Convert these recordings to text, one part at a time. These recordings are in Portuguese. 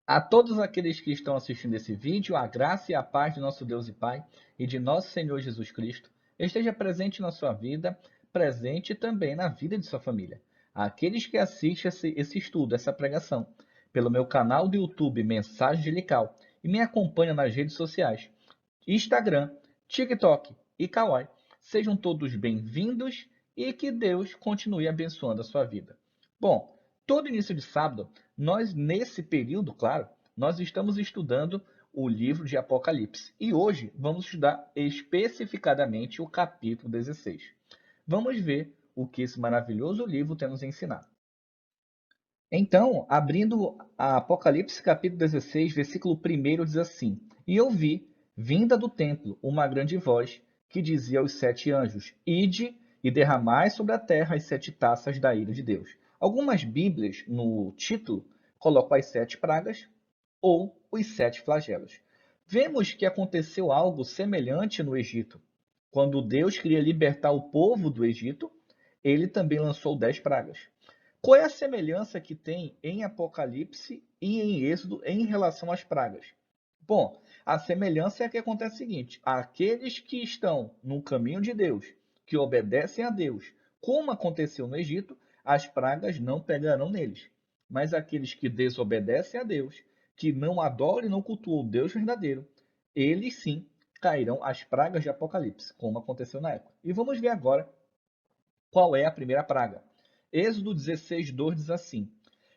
A todos aqueles que estão assistindo esse vídeo, a graça e a paz de nosso Deus e Pai e de nosso Senhor Jesus Cristo esteja presente na sua vida, presente também na vida de sua família. Aqueles que assistem esse estudo, essa pregação, pelo meu canal do YouTube Mensagem Angelical e me acompanham nas redes sociais, Instagram, TikTok e Kawaii, sejam todos bem-vindos e que Deus continue abençoando a sua vida. Bom, todo início de sábado, nós, nesse período, claro, nós estamos estudando o livro de Apocalipse. E hoje vamos estudar especificadamente o capítulo 16. Vamos ver o que esse maravilhoso livro tem a nos ensinar. Então, abrindo a Apocalipse capítulo 16, versículo 1 diz assim: E eu vi, vinda do templo, uma grande voz que dizia aos 7 anjos: Ide e derramai sobre a terra as 7 taças da ira de Deus. Algumas Bíblias, no título, colocam as 7 pragas ou os 7 flagelos. Vemos que aconteceu algo semelhante no Egito. Quando Deus queria libertar o povo do Egito, ele também lançou 10 pragas. Qual é a semelhança que tem em Apocalipse e em Êxodo em relação às pragas? Bom, a semelhança é que acontece o seguinte: aqueles que estão no caminho de Deus, que obedecem a Deus, como aconteceu no Egito, as pragas não pegarão neles. Mas aqueles que desobedecem a Deus, que não adoram e não cultuam o Deus verdadeiro, eles sim cairão as pragas de Apocalipse, como aconteceu na época. E vamos ver agora qual é a primeira praga. Êxodo 16:2 diz assim: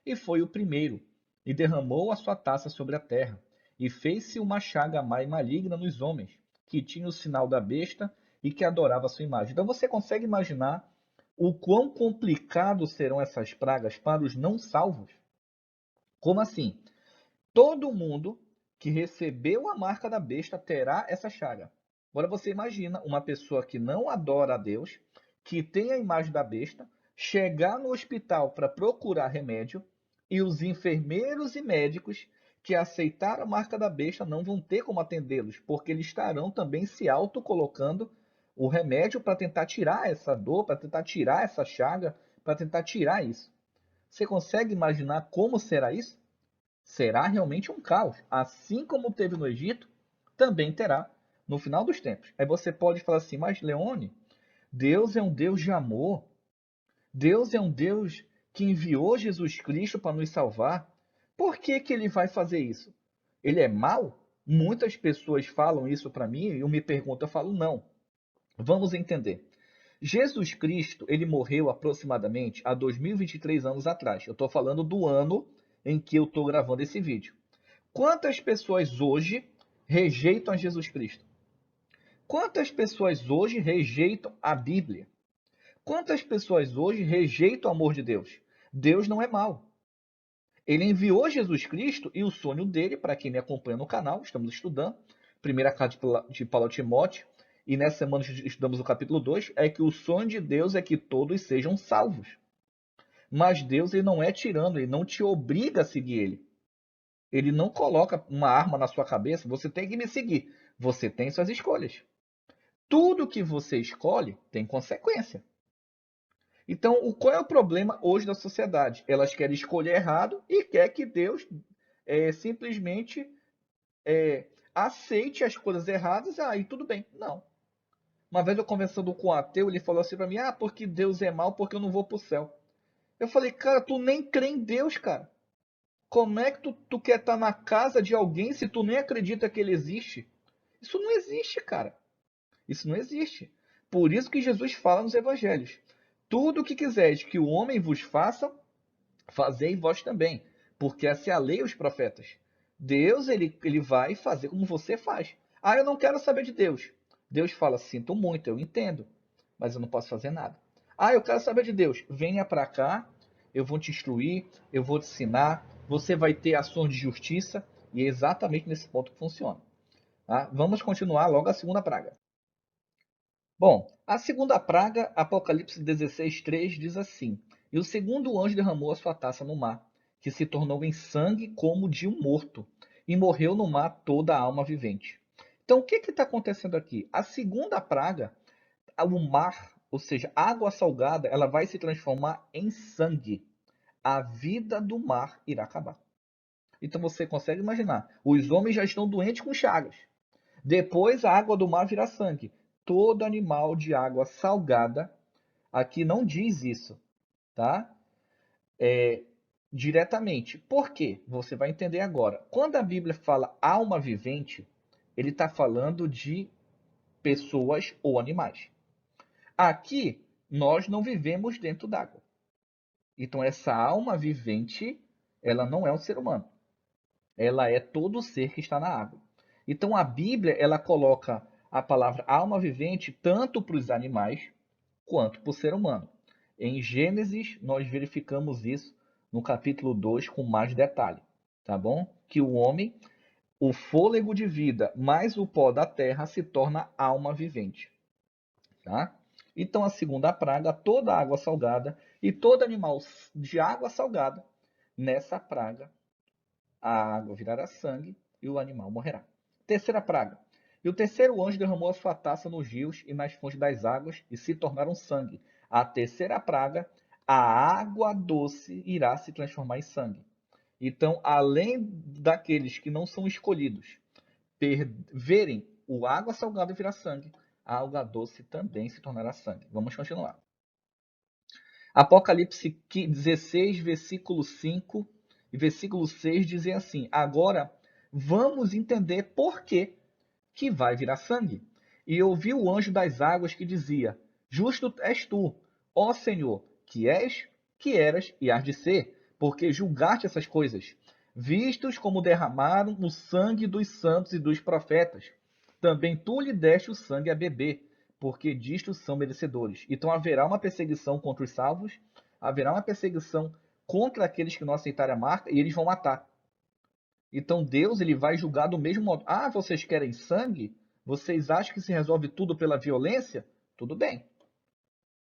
E foi o primeiro, e derramou a sua taça sobre a terra, e fez-se uma chaga má e maligna nos homens, que tinham o sinal da besta e que adoravam a sua imagem. Então você consegue imaginar o quão complicado serão essas pragas para os não salvos? Como assim? Todo mundo que recebeu a marca da besta terá essa chaga. Agora você imagina uma pessoa que não adora a Deus, que tem a imagem da besta, chegar no hospital para procurar remédio e os enfermeiros e médicos que aceitaram a marca da besta não vão ter como atendê-los, porque eles estarão também se autocolocando o remédio para tentar tirar essa dor, para tentar tirar essa chaga, para tentar tirar isso. Você consegue imaginar como será isso? Será realmente um caos. Assim como teve no Egito, também terá no final dos tempos. Aí você pode falar assim, mas Leone, Deus é um Deus de amor. Deus é um Deus que enviou Jesus Cristo para nos salvar. Por que que ele vai fazer isso? Ele é mau? Muitas pessoas falam isso para mim e eu me pergunto, eu falo, não. Vamos entender. Jesus Cristo, ele morreu aproximadamente há 2023 anos atrás. Eu estou falando do ano em que eu estou gravando esse vídeo. Quantas pessoas hoje rejeitam a Jesus Cristo? Quantas pessoas hoje rejeitam a Bíblia? Quantas pessoas hoje rejeitam o amor de Deus? Deus não é mau. Ele enviou Jesus Cristo e o sonho dele, para quem me acompanha no canal, estamos estudando, primeira carta de Paulo a Timóteo, e nessa semana estudamos o capítulo 2, é que o sonho de Deus é que todos sejam salvos. Mas Deus ele não é tirano, ele não te obriga a seguir ele. Ele não coloca uma arma na sua cabeça, você tem que me seguir. Você tem suas escolhas. Tudo que você escolhe tem consequência. Então, qual é o problema hoje da sociedade? Elas querem escolher errado e quer que Deus simplesmente aceite as coisas erradas, aí tudo bem. Não. Uma vez eu conversando com um ateu, ele falou assim para mim, porque Deus é mau, porque eu não vou para o céu. Eu falei, cara, tu nem crê em Deus, cara. Como é que tu quer estar na casa de alguém se tu nem acredita que ele existe? Isso não existe, cara. Isso não existe. Por isso que Jesus fala nos evangelhos. Tudo o que quiseres que o homem vos faça, fazei vós também. Porque essa é a lei e os profetas. Deus, ele vai fazer como você faz. Eu não quero saber de Deus. Deus fala, sinto muito, eu entendo, mas eu não posso fazer nada. Eu quero saber de Deus. Venha para cá, eu vou te instruir, eu vou te ensinar, você vai ter ações de justiça, e é exatamente nesse ponto que funciona. Tá? Vamos continuar logo a segunda praga. Bom, a segunda praga, Apocalipse 16:3 diz assim: E o segundo anjo derramou a sua taça no mar, que se tornou em sangue como de um morto, e morreu no mar toda a alma vivente. Então, o que está acontecendo aqui? A segunda praga, o mar, ou seja, água salgada, ela vai se transformar em sangue. A vida do mar irá acabar. Então você consegue imaginar, os homens já estão doentes com chagas. Depois a água do mar vira sangue. Todo animal de água salgada, aqui não diz isso, tá? Diretamente. Por quê? Você vai entender agora. Quando a Bíblia fala alma vivente, ele está falando de pessoas ou animais. Aqui, nós não vivemos dentro d'água. Então, essa alma vivente, ela não é um ser humano. Ela é todo ser que está na água. Então, a Bíblia, ela coloca a palavra alma vivente tanto para os animais quanto para o ser humano. Em Gênesis, nós verificamos isso no capítulo 2 com mais detalhe, tá bom? Que o homem, o fôlego de vida mais o pó da terra se torna alma vivente, tá? Então a segunda praga, toda água salgada e todo animal de água salgada, nessa praga a água virará sangue e o animal morrerá. Terceira praga. E o terceiro anjo derramou a sua taça nos rios e nas fontes das águas e se tornaram sangue. A terceira praga, a água doce irá se transformar em sangue. Então, além daqueles que não são escolhidos verem o água salgada virar sangue, a água doce também se tornará sangue. Vamos continuar. Apocalipse 16, versículo 5 e versículo 6 dizem assim: agora vamos entender por que vai virar sangue. E ouvi o anjo das águas que dizia: justo és tu, ó Senhor, que és, que eras e hás de ser, porque julgaste essas coisas, vistos como derramaram o sangue dos santos e dos profetas. Também tu lhe deste o sangue a beber, porque disto são merecedores. Então haverá uma perseguição contra os salvos, haverá uma perseguição contra aqueles que não aceitarem a marca, e eles vão matar. Então Deus ele vai julgar do mesmo modo. Ah, vocês querem sangue? Vocês acham que se resolve tudo pela violência? Tudo bem.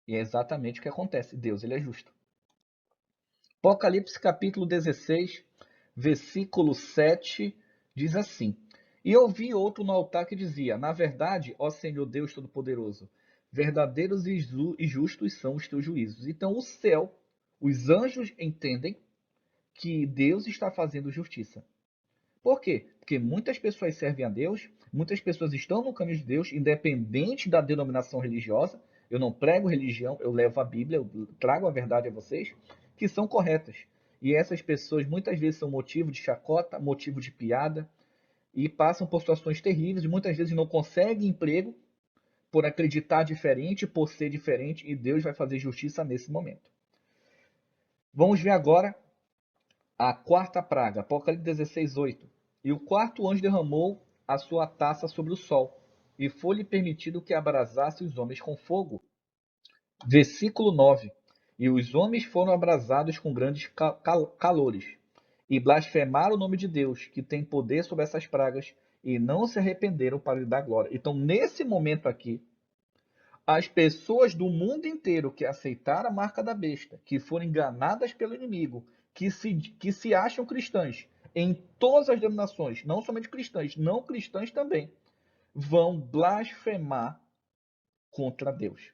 E é exatamente o que acontece. Deus ele é justo. Apocalipse capítulo 16, versículo 7, diz assim: E ouvi outro no altar que dizia: Na verdade, ó Senhor Deus Todo-Poderoso, verdadeiros e justos são os teus juízos. Então o céu, os anjos entendem que Deus está fazendo justiça. Por quê? Porque muitas pessoas servem a Deus, muitas pessoas estão no caminho de Deus, independente da denominação religiosa. Eu não prego religião, eu levo a Bíblia, eu trago a verdade a vocês, que são corretas. E essas pessoas muitas vezes são motivo de chacota, motivo de piada, e passam por situações terríveis, e muitas vezes não conseguem emprego por acreditar diferente, por ser diferente, e Deus vai fazer justiça nesse momento. Vamos ver agora a quarta praga, Apocalipse 16, 8. E o quarto anjo derramou a sua taça sobre o sol, e foi-lhe permitido que abrasasse os homens com fogo. Versículo 9. E os homens foram abrasados com grandes calores, e blasfemaram o nome de Deus, que tem poder sobre essas pragas, e não se arrependeram para lhe dar glória. Então, nesse momento aqui, as pessoas do mundo inteiro que aceitaram a marca da besta, que foram enganadas pelo inimigo, que se acham cristãs, em todas as denominações, não somente cristãs, não cristãs também, vão blasfemar contra Deus.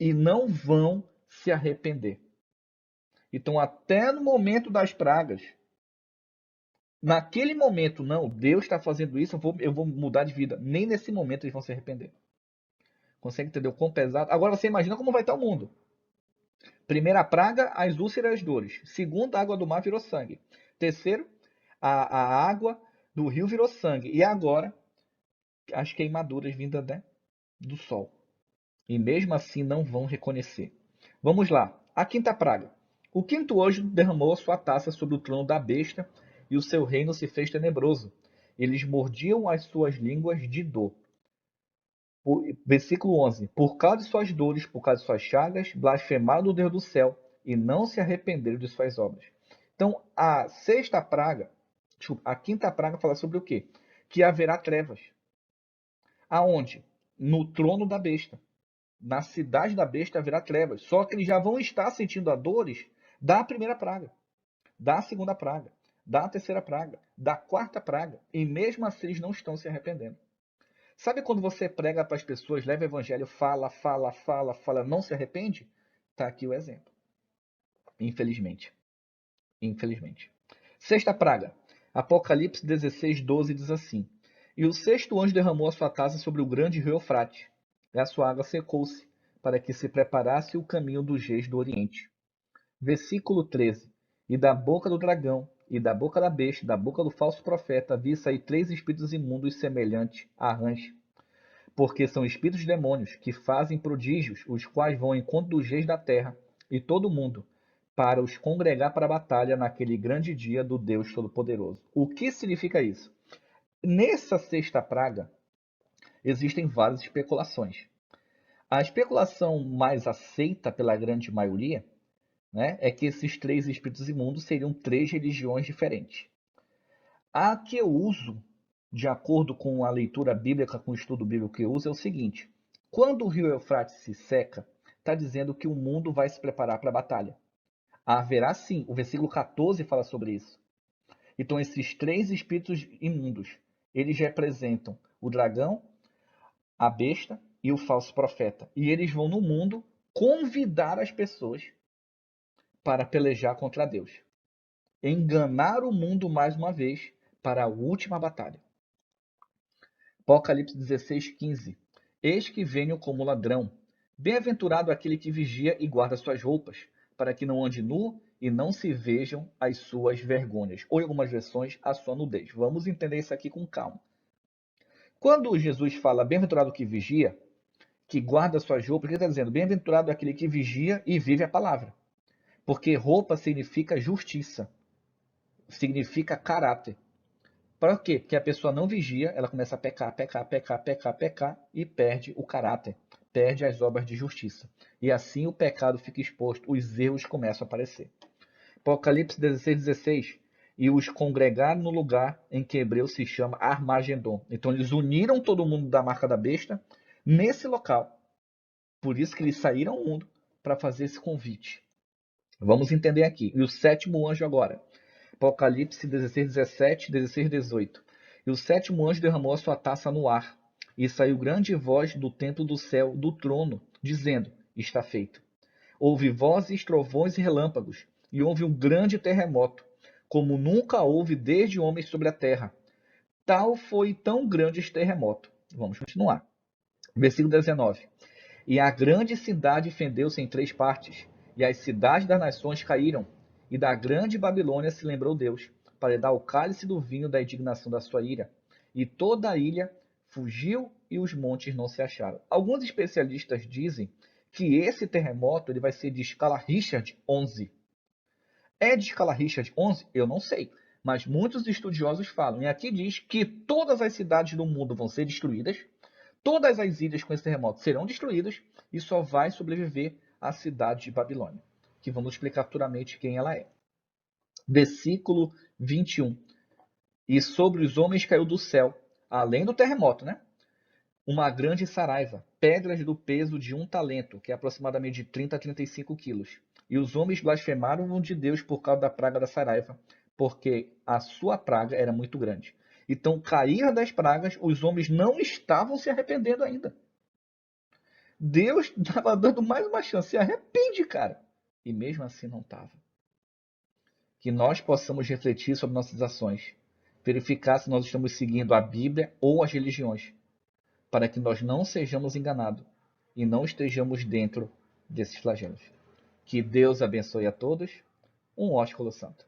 E não vão se arrepender. Então, até no momento das pragas, naquele momento, não, Deus está fazendo isso, eu vou mudar de vida. Nem nesse momento eles vão se arrepender. Consegue entender o quão pesado? Agora você imagina como vai estar o mundo. Primeira praga, as úlceras e as dores. Segunda, a água do mar virou sangue. Terceiro, a água do rio virou sangue. E agora, as queimaduras vindas, né, do sol. E mesmo assim não vão reconhecer. Vamos lá. A quinta praga. O quinto anjo derramou sua taça sobre o trono da besta e o seu reino se fez tenebroso. Eles mordiam as suas línguas de dor. Versículo 11. Por causa de suas dores, por causa de suas chagas, blasfemaram o Deus do céu e não se arrependeram de suas obras. Então, a sexta praga, a quinta praga fala sobre o quê? Que haverá trevas. Aonde? No trono da besta. Na cidade da besta haverá trevas. Só que eles já vão estar sentindo as dores da primeira praga, da segunda praga, da terceira praga, da quarta praga. E mesmo assim eles não estão se arrependendo. Sabe quando você prega para as pessoas, leva o evangelho, fala, não se arrepende? Está aqui o exemplo. Infelizmente. Infelizmente. Sexta praga. Apocalipse 16, 12 diz assim: E o sexto anjo derramou a sua taça sobre o grande rio Eufrates, e a sua água secou-se, para que se preparasse o caminho dos reis do Oriente. Versículo 13. E da boca do dragão, e da boca da besta, e da boca do falso profeta, vi sair 3 espíritos imundos semelhantes a rãs, porque são espíritos demônios que fazem prodígios, os quais vão ao encontro dos reis da terra e todo mundo, para os congregar para a batalha naquele grande dia do Deus Todo-Poderoso. O que significa isso? Nessa sexta praga, existem várias especulações. A especulação mais aceita pela grande maioria, né, é que esses 3 espíritos imundos seriam 3 religiões diferentes. A que eu uso, de acordo com a leitura bíblica, com o estudo bíblico que eu uso, é o seguinte: quando o rio Eufrates se seca, está dizendo que o mundo vai se preparar para a batalha. Haverá sim, o versículo 14 fala sobre isso. Então, esses 3 espíritos imundos, eles representam o dragão, a besta e o falso profeta. E eles vão no mundo convidar as pessoas para pelejar contra Deus. Enganar o mundo mais uma vez para a última batalha. Apocalipse 16, 15. Eis que venho como ladrão. Bem-aventurado aquele que vigia e guarda suas roupas, para que não ande nu e não se vejam as suas vergonhas. Ou em algumas versões, a sua nudez. Vamos entender isso aqui com calma. Quando Jesus fala bem-aventurado que vigia, que guarda suas roupas, ele está dizendo bem-aventurado aquele que vigia e vive a palavra. Porque roupa significa justiça, significa caráter. Para quê? Porque a pessoa não vigia, ela começa a pecar, pecar, pecar, pecar, pecar e perde o caráter, perde as obras de justiça. E assim o pecado fica exposto, os erros começam a aparecer. Apocalipse 16, 16. E os congregaram no lugar em que hebreu se chama Armagedon. Então eles uniram todo mundo da marca da besta nesse local. Por isso que eles saíram ao mundo para fazer esse convite. Vamos entender aqui. E o sétimo anjo agora. Apocalipse 16, 17, 16, 18. E o sétimo anjo derramou a sua taça no ar, e saiu grande voz do templo do céu, do trono, dizendo: Está feito. Houve vozes, trovões e relâmpagos, e houve um grande terremoto, como nunca houve desde homens sobre a terra. Tal foi tão grande este terremoto. Vamos continuar. Versículo 19. E a grande cidade fendeu-se em 3 partes, e as cidades das nações caíram. E da grande Babilônia se lembrou Deus, para lhe dar o cálice do vinho da indignação da sua ira. E toda a ilha fugiu e os montes não se acharam. Alguns especialistas dizem que esse terremoto ele vai ser de escala Richard 11. É de escala Richard 11? Eu não sei. Mas muitos estudiosos falam. E aqui diz que todas as cidades do mundo vão ser destruídas, todas as ilhas com esse terremoto serão destruídas e só vai sobreviver a cidade de Babilônia, que vamos explicar futuramente quem ela é. Versículo 21. E sobre os homens caiu do céu, além do terremoto, né? Uma grande saraiva, pedras do peso de 1 talento, que é aproximadamente de 30 a 35 quilos. E os homens blasfemaram de Deus por causa da praga da saraiva, porque a sua praga era muito grande. Então, caíram das pragas, os homens não estavam se arrependendo ainda. Deus estava dando mais uma chance. Se arrepende, cara. E mesmo assim não estava. Que nós possamos refletir sobre nossas ações. Verificar se nós estamos seguindo a Bíblia ou as religiões. Para que nós não sejamos enganados e não estejamos dentro desses flagelos. Que Deus abençoe a todos. Um ósculo santo.